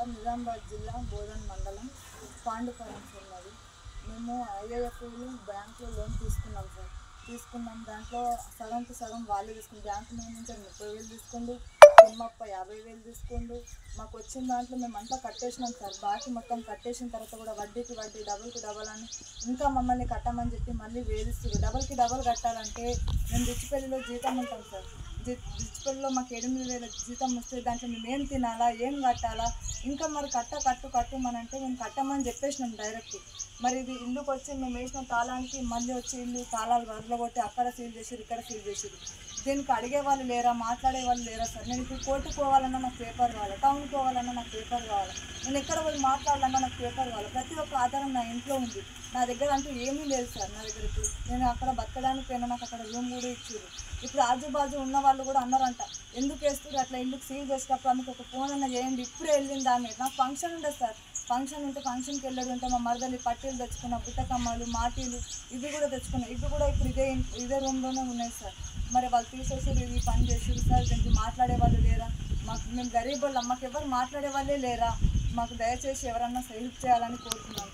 Sir, Nizamabad జిల్లా బోధన్ మండలం పాండుపురం sir మాది. మేము ఐఏఎఫ్లో బ్యాంకులో లోన్ తీసుకున్నాం సార్. దాంట్లో సగంకి సగం వాళ్ళే తీసుకుని బ్యాంకు నుంచి 30,000 తీసుకుండు, తిమ్మప్ప 50,000 తీసుకుండు. మాకు వచ్చిన దాంట్లో మేము అంతా కట్టేసినాం సార్. బాకీ మొత్తం కట్టేసిన తర్వాత కూడా వడ్డీకి వడ్డీ, డబుల్కి డబల్ అని ఇంకా మమ్మల్ని కట్టమని చెప్పి మళ్ళీ వేధిస్తారు. డబల్కి డబల్ కట్టాలంటే మేము రిచ్చిపల్లిలో జీతం ఉంటాం సార్. రిచ్చిపల్లిలో మాకు 8,000 జీతం వస్తే దాంట్లో మేము ఏం తినాలా, ఏం కట్టాలా? ఇంకా మరి కట్టమనంటే మేము కట్టమని చెప్పేసినాం డైరెక్ట్. మరి ఇది ఇల్లుకి వచ్చి మేము వేసిన తాళానికి మళ్ళీ వచ్చి ఇల్లు తాళాలు వదలగొట్టి అక్కడ సీల్ చేసారు, ఇక్కడ సీల్ చేసారు. దీనికి అడిగే వాళ్ళు లేరా, మాట్లాడే వాళ్ళు లేరా సార్? నేను ఇప్పుడు కోర్టుకు పోవాలన్నా నాకు పేపర్ కావాలి, టౌన్కి పోవాలన్నా నాకు పేపర్ కావాలి, నేను ఎక్కడ పోయి మాట్లాడాలన్నా నాకు పేపర్ కావాలి. ప్రతి ఒక్క ఆధారం నా ఇంట్లో ఉంది. నా దగ్గర అంటూ ఏమీ లేదు సార్. నా దగ్గర ఇప్పుడు నేను అక్కడ బతకడానికి పోయినా నాకు అక్కడ రూమ్ కూడా ఇచ్చారు. ఇప్పుడు ఆజుబాజు ఉన్న వాళ్ళు కూడా అన్నారంట, ఎందుకు వేస్తారు అట్లా ఇల్లుకి సీల్ చేసేటప్పుడు అందుకు ఒక ఫోన్ అన్న చేయండి, ఇప్పుడే వెళ్ళింది దాని మీద. నాకు ఫంక్షన్ ఉండదు సార్. ఫంక్షన్ ఉంటే ఫంక్షన్కి వెళ్ళడం ఉంటే మా మరదలి పట్టీలు తెచ్చుకున్న, బుట్టకమ్మలు, మాటీలు ఇవి కూడా తెచ్చుకున్నాయి. ఇవి కూడా ఇప్పుడు ఇదే రూమ్లోనే ఉన్నాయి సార్. మరి వాళ్ళు తీసేసి ఇది పని చేసారు సార్. దీనికి మాట్లాడే వాళ్ళు లేరా? మేము గరీబ్ వాళ్ళం, మాకు ఎవరు మాట్లాడే వాళ్ళే లేరా? మాకు దయచేసి ఎవరన్నా హెల్ప్ చేయాలని కోరుతున్నాను.